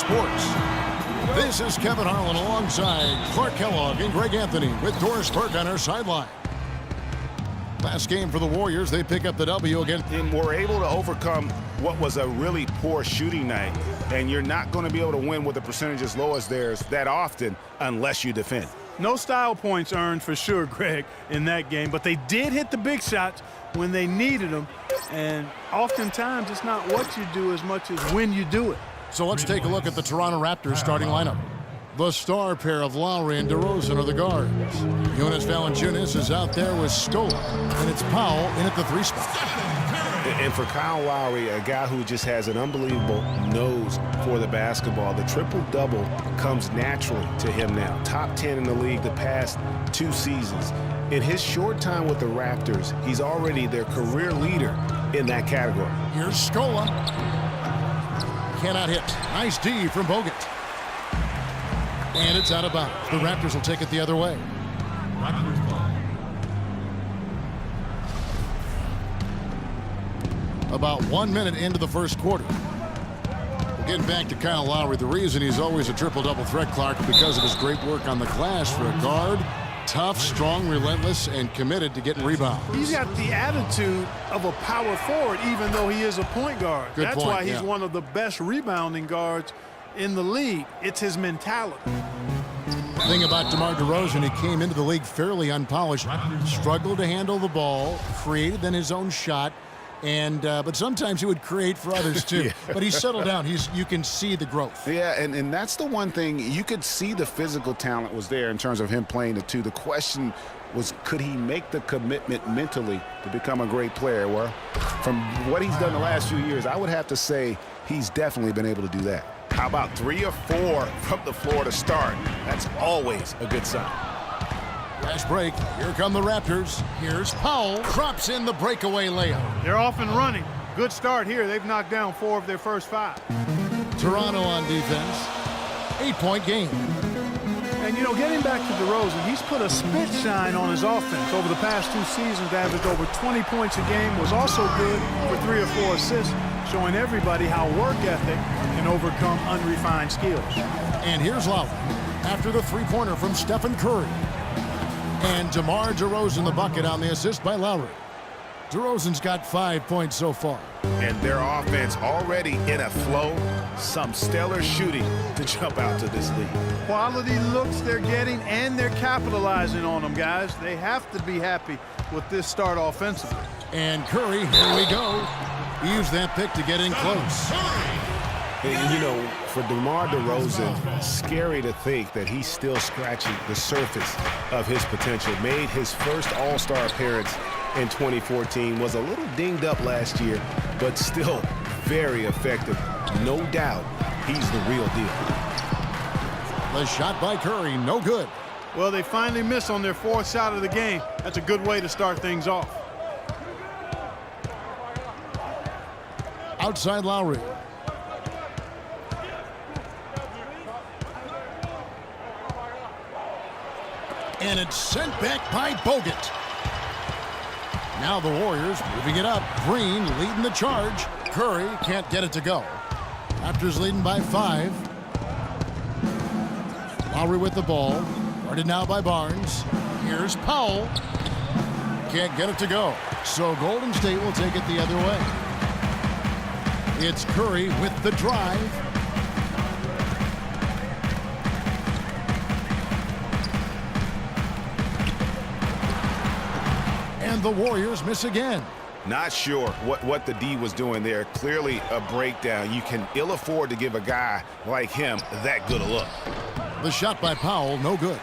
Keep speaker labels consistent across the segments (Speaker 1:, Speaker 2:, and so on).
Speaker 1: Sports. This is Kevin Harlan alongside Clark Kellogg and Greg Anthony with Doris Burke on our sideline. Last game for the Warriors, they pick up the W again.
Speaker 2: And we're able to overcome what was a really poor shooting night. And you're not going to be able to win with a percentage as low as theirs that often unless you defend.
Speaker 3: No style points earned for sure, Greg, in that game. But they did hit the big shots when they needed them. And oftentimes it's not what you do as much as when you do it.
Speaker 1: So let's take a look at the Toronto Raptors starting lineup. The star pair of Lowry and DeRozan are the guards. Jonas Valanciunas is out there with Stoll, and it's Powell in at the 3 spot.
Speaker 2: And for Kyle Lowry, a guy who just has an unbelievable nose for the basketball, the triple-double comes naturally to him now. Top 10 in the league the past 2 seasons. In his short time with the Raptors, he's already their career leader in that category.
Speaker 1: Here's Scola. Cannot hit. Nice D from Bogut. And it's out of bounds. The Raptors will take it the other way. About 1 minute into the first quarter. We're getting back to Kyle Lowry. The reason he's always a triple-double threat, Clark, because of his great work on the glass for a guard. Tough, strong, relentless, and committed to getting rebounds.
Speaker 3: He's got the attitude of a power forward, even though he is a point guard. That's why he's one of the best rebounding guards in the league. It's his mentality.
Speaker 1: The thing about DeMar DeRozan, he came into the league fairly unpolished, struggled to handle the ball, created then his own shot, and but sometimes he would create for others too.
Speaker 2: Yeah.
Speaker 1: But he's settled down. You can see the growth.
Speaker 2: Yeah, and that's the one thing. You could see the physical talent was there in terms of him playing the 2. The question was, could he make the commitment mentally to become a great player? Well, from what he's done the last few years, I would have to say he's definitely been able to do that. How about 3 or 4 from the floor to start? That's always a good sign.
Speaker 1: Fast break. Here come the Raptors. Here's Powell. Drops in the breakaway layup.
Speaker 3: They're off and running. Good start here. They've knocked down 4 of their first 5.
Speaker 1: Toronto on defense. 8-point game.
Speaker 3: And, you know, getting back to DeRozan, he's put a spit shine on his offense. Over the past 2 seasons, averaged over 20 points a game, was also good for 3 or 4 assists, showing everybody how work ethic can overcome unrefined skills.
Speaker 1: And here's Lowry after the 3-pointer from Stephen Curry. And DeMar DeRozan the bucket on the assist by Lowry. DeRozan's got 5 points so far.
Speaker 2: And their offense already in a flow. Some stellar shooting to jump out to this lead.
Speaker 3: Quality looks they're getting, and they're capitalizing on them, guys. They have to be happy with this start offensively.
Speaker 1: And Curry, here we go. He used that pick to get in close.
Speaker 2: And, you know, for DeMar DeRozan, scary to think that he's still scratching the surface of his potential. Made his first All-Star appearance in 2014, was a little dinged up last year, but still very effective. No doubt he's the real deal.
Speaker 1: The shot by Curry, no good.
Speaker 3: Well, they finally miss on their 4th shot of the game. That's a good way to start things off.
Speaker 1: Outside Lowry. And it's sent back by Bogut. Now the Warriors moving it up. Green leading the charge. Curry can't get it to go. Raptors leading by 5. Lowry with the ball. Guarded now by Barnes. Here's Powell. Can't get it to go. So Golden State will take it the other way. It's Curry with the drive. And the Warriors miss again.
Speaker 2: Not sure what the D was doing there. Clearly a breakdown. You can ill afford to give a guy like him that good a look.
Speaker 1: The shot by Powell, no good.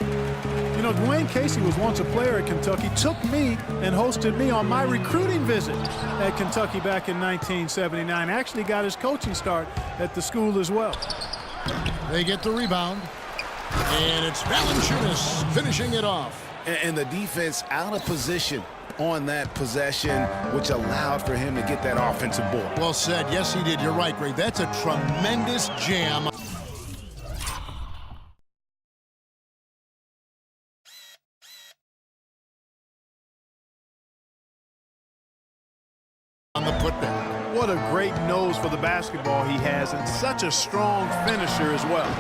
Speaker 3: You know, Dwayne Casey was once a player at Kentucky, took me and hosted me on my recruiting visit at Kentucky back in 1979. Actually got his coaching start at the school as well.
Speaker 1: They get the rebound. And it's Valanciunas finishing it off.
Speaker 2: And the defense out of position on that possession, which allowed for him to get that offensive board.
Speaker 1: Well said. Yes, he did. You're right, Greg. That's a tremendous jam. On the putback.
Speaker 3: what a great nose for the basketball he has, and such a strong finisher as well.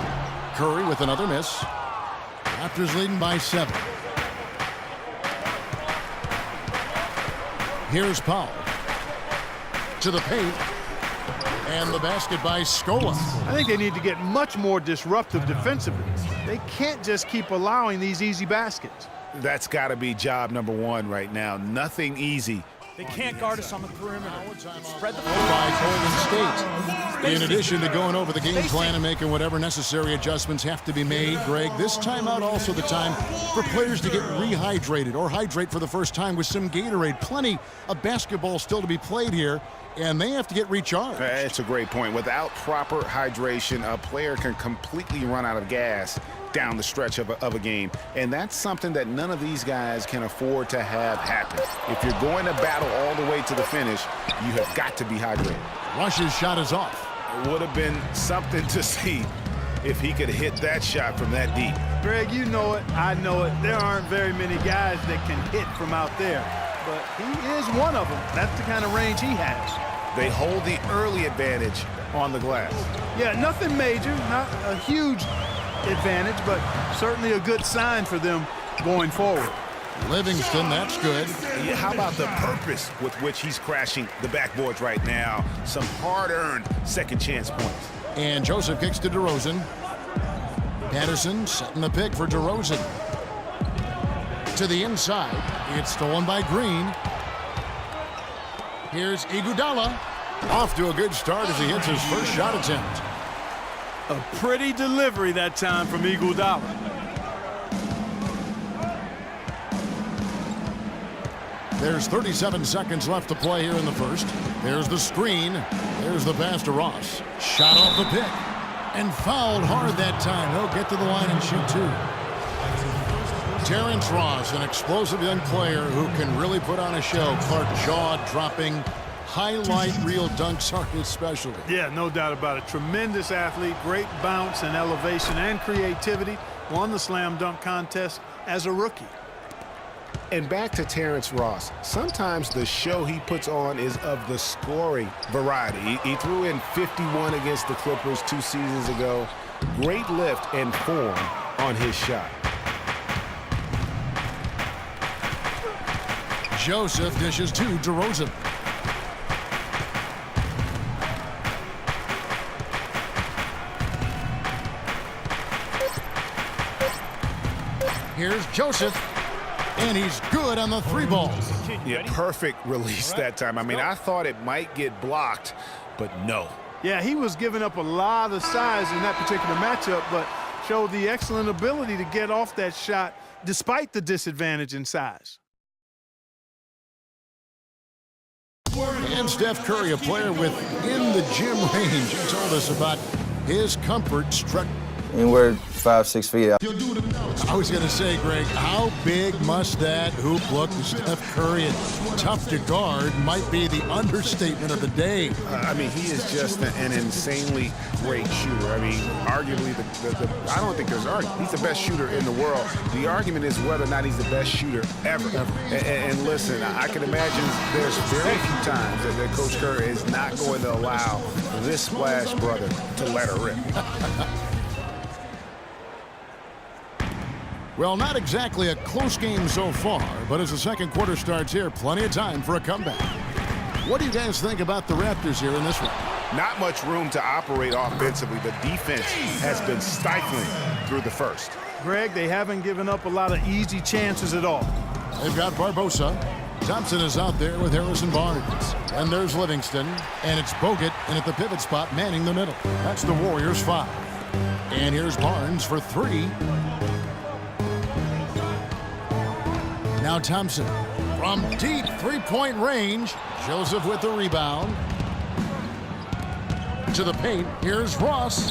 Speaker 1: Curry with another miss. Raptors leading by 7. Here's Powell. To the paint. And the basket by Scola.
Speaker 3: I think they need to get much more disruptive defensively. They can't just keep allowing these easy baskets.
Speaker 2: That's got to be job number 1 right now. Nothing easy.
Speaker 4: They can't guard us on the perimeter. Spread the
Speaker 1: by Golden State. In addition to going over the game plan and making whatever necessary adjustments have to be made, Greg, this timeout also the time for players to get rehydrated or hydrate for the first time with some Gatorade. Plenty of basketball still to be played here, and they have to get recharged.
Speaker 2: That's a great point. Without proper hydration, a player can completely run out of gas down the stretch of a game. And that's something that none of these guys can afford to have happen. If you're going to battle all the way to the finish, you have got to be hydrated.
Speaker 1: Rush's shot is off.
Speaker 2: It would have been something to see if he could hit that shot from that deep.
Speaker 3: Greg, you know it, I know it. There aren't very many guys that can hit from out there, but he is one of them. That's the kind of range he has.
Speaker 2: They hold the early advantage on the glass.
Speaker 3: Yeah, nothing major, not a huge advantage, but certainly a good sign for them going forward.
Speaker 1: Livingston, that's good.
Speaker 2: Yeah, how about the purpose with which he's crashing the backboards right now? Some hard-earned second chance points.
Speaker 1: And Joseph kicks to DeRozan. Patterson setting the pick for DeRozan. To the inside. It's stolen by Green. Here's Iguodala. Off to a good start as he hits his first shot attempt.
Speaker 3: A pretty delivery that time from Iguodala.
Speaker 1: There's 37 seconds left to play here in the first. There's the screen. There's the pass to Ross. Shot off the pick. And fouled hard that time. He'll get to the line and shoot 2. Terrence Ross, an explosive young player who can really put on a show. Clark jaw-dropping, highlight reel dunks are his specialty.
Speaker 3: Yeah, no doubt about it. Tremendous athlete, great bounce and elevation and creativity. Won the slam dunk contest as a rookie.
Speaker 2: And back to Terrence Ross. Sometimes the show he puts on is of the scoring variety. He threw in 51 against the Clippers 2 seasons ago. Great lift and form on his shot.
Speaker 1: Joseph dishes to DeRozan. Here's Joseph, and he's good on the 3 ball.
Speaker 2: Yeah, perfect release that time. I mean, I thought it might get blocked, but no.
Speaker 3: Yeah, he was giving up a lot of size in that particular matchup, but showed the excellent ability to get off that shot despite the disadvantage in size.
Speaker 1: And Steph Curry, a player within the gym range, he told us about his comfort struck.
Speaker 5: Anywhere 5-6 feet out.
Speaker 1: I was going to say, Greg, how big must that hoop look to Steph Curry? And tough to guard might be the understatement of the day.
Speaker 2: I mean, he is just an insanely great shooter. I mean, arguably, I don't think there's argument. He's the best shooter in the world. The argument is whether or not he's the best shooter ever. And listen, I can imagine there's very few times that Coach Curry is not going to allow this splash brother to let her rip.
Speaker 1: Well, not exactly a close game so far, but as the second quarter starts here, plenty of time for a comeback. What do you guys think about the Raptors here in this one?
Speaker 2: Not much room to operate offensively. The defense has been stifling through the first.
Speaker 3: Greg, they haven't given up a lot of easy chances at all.
Speaker 1: They've got Barbosa. Thompson is out there with Harrison Barnes. And there's Livingston. And it's Bogut in at the pivot spot, manning the middle. That's the Warriors' 5. And here's Barnes for 3. Now Thompson from deep three-point range. Joseph with the rebound. To the paint. Here's Ross.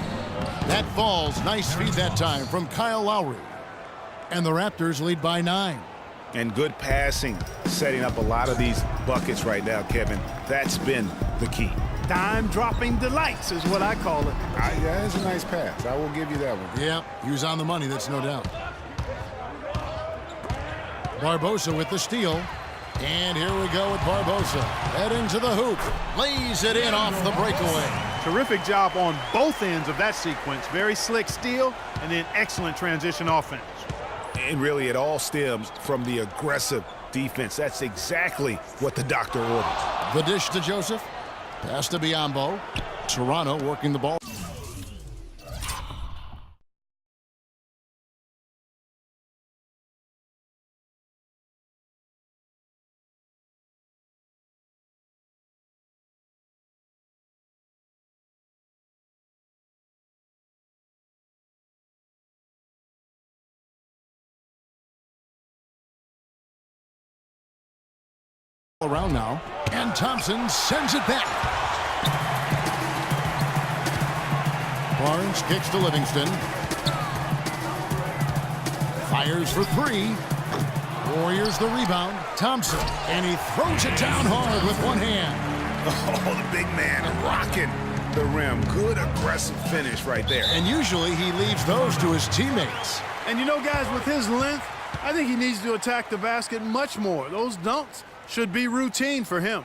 Speaker 1: That falls. Nice feed that time from Kyle Lowry. And the Raptors lead by 9.
Speaker 2: And good passing, setting up a lot of these buckets right now, Kevin. That's been the key.
Speaker 3: Dime-dropping delights is what I call it.
Speaker 2: Yeah, that's a nice pass. I will give you that one.
Speaker 1: Yeah, he was on the money, that's no doubt. Barbosa with the steal. And here we go with Barbosa. Heading to the hoop. Lays it in off the breakaway.
Speaker 3: Terrific job on both ends of that sequence. Very slick steal and then excellent transition offense.
Speaker 2: And really, it all stems from the aggressive defense. That's exactly what the doctor ordered.
Speaker 1: The dish to Joseph. Pass to Biyombo. Toronto working the ball. Around now, and Thompson sends it back. Barnes kicks to Livingston. Fires for three. Warriors the rebound. Thompson, and he throws it down hard with one hand.
Speaker 2: Oh, the big man rocking the rim. Good aggressive finish right there.
Speaker 1: And usually he leaves those to his teammates.
Speaker 3: And you know, guys, with his length, I think he needs to attack the basket much more. Those dunks should be routine for him.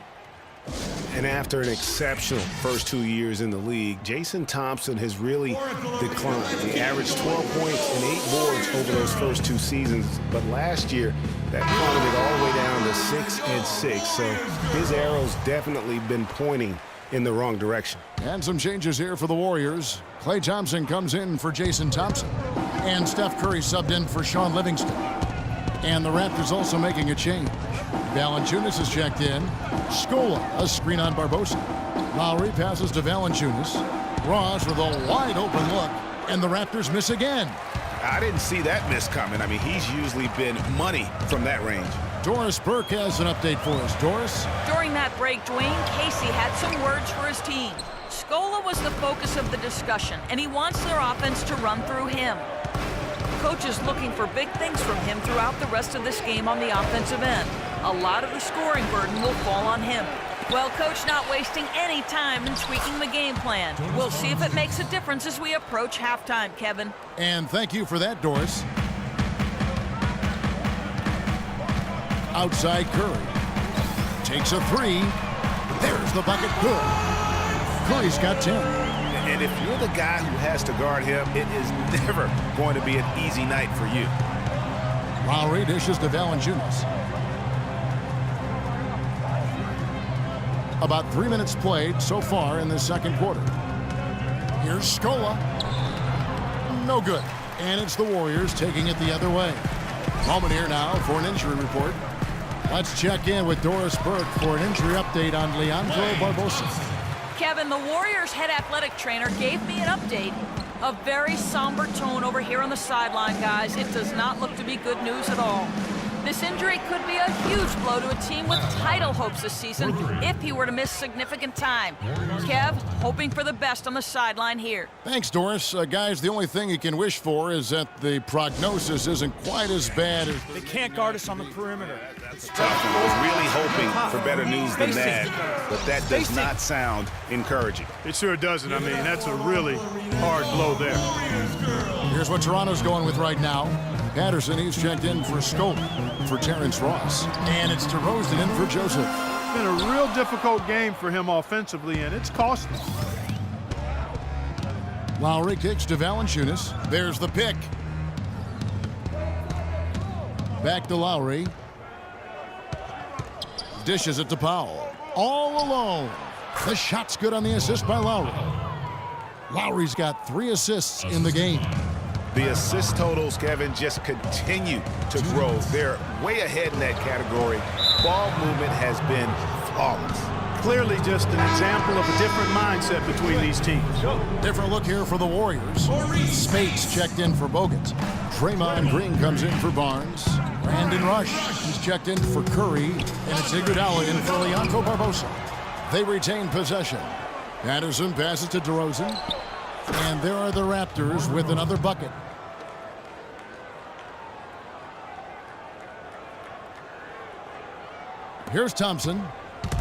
Speaker 2: And after an exceptional first 2 years in the league, Jason Thompson has really declined. He averaged 12 points and 8 boards over those first 2 seasons. But last year, that plummeted all the way down to 6 and 6. So his arrow's definitely been pointing in the wrong direction.
Speaker 1: And some changes here for the Warriors. Klay Thompson comes in for Jason Thompson. And Steph Curry subbed in for Sean Livingston. And the Raptors also making a change. Valanciunas is checked in. Scola, a screen on Barbosa. Lowry passes to Valanciunas. Ross with a wide open look. And the Raptors miss again.
Speaker 2: I didn't see that miss coming. I mean, he's usually been money from that range.
Speaker 1: Doris Burke has an update for us. Doris?
Speaker 6: During that break, Dwayne Casey had some words for his team. Scola was the focus of the discussion, and he wants their offense to run through him. Coach is looking for big things from him throughout the rest of this game on the offensive end. A lot of the scoring burden will fall on him. Well, Coach not wasting any time in tweaking the game plan. We'll see if it makes a difference as we approach halftime, Kevin.
Speaker 1: And thank you for that, Doris. Outside Curry. Takes a three. There's the bucket. Good. Curry's got 10.
Speaker 2: And if you're the guy who has to guard him, it is never going to be an easy night for you.
Speaker 1: Lowry dishes to Valanciunas. About 3 minutes played so far in the second quarter. Here's Scola. No good. And it's the Warriors taking it the other way. Moment here now for an injury report. Let's check in with Doris Burke for an injury update on Leandro Barbosa.
Speaker 6: Kevin, the Warriors head athletic trainer gave me an update. A very somber tone over here on the sideline, guys. It does not look to be good news at all. This injury could be a huge blow to a team with title hopes this season if he were to miss significant time. Kev, hoping for the best on the sideline here.
Speaker 1: Thanks, Doris. Guys, the only thing you can wish for is that the prognosis isn't quite as bad as...
Speaker 4: They can't guard us on the perimeter.
Speaker 2: That's tough. I was really hoping for better news than that, but that does not sound encouraging.
Speaker 3: It sure doesn't. I mean, that's a really hard blow there.
Speaker 1: Here's what Toronto's going with right now. Patterson, he's checked in for Scola, for Terrence Ross. And it's DeRozan in for Joseph.
Speaker 3: It's been a real difficult game for him offensively, and it's costly.
Speaker 1: Lowry kicks to Valanciunas. There's the pick. Back to Lowry. Dishes it to Powell. All alone. The shot's good on the assist by Lowry. Lowry's got 3 assists in the game.
Speaker 2: The assist totals, Kevin, just continue to grow. They're way ahead in that category. Ball movement has been flawless.
Speaker 3: Clearly just an example of a different mindset between these teams.
Speaker 1: Different look here for the Warriors. Spates checked in for Bogut. Draymond Green comes in for Barnes. Brandon Rush, he's checked in for Curry. And it's Iguodala in for Leandro Barbosa. They retain possession. Patterson passes to DeRozan. And there are the Raptors with another bucket. Here's Thompson.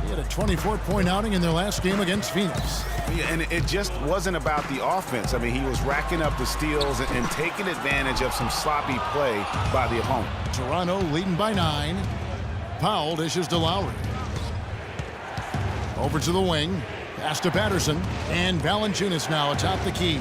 Speaker 1: He had a 24-point outing in their last game against Phoenix.
Speaker 2: Yeah, and it just wasn't about the offense. I mean, he was racking up the steals and taking advantage of some sloppy play by the opponent.
Speaker 1: Toronto leading by 9. Powell dishes to Lowry. Over to the wing. Pass to Patterson. And Valanciunas now atop the key.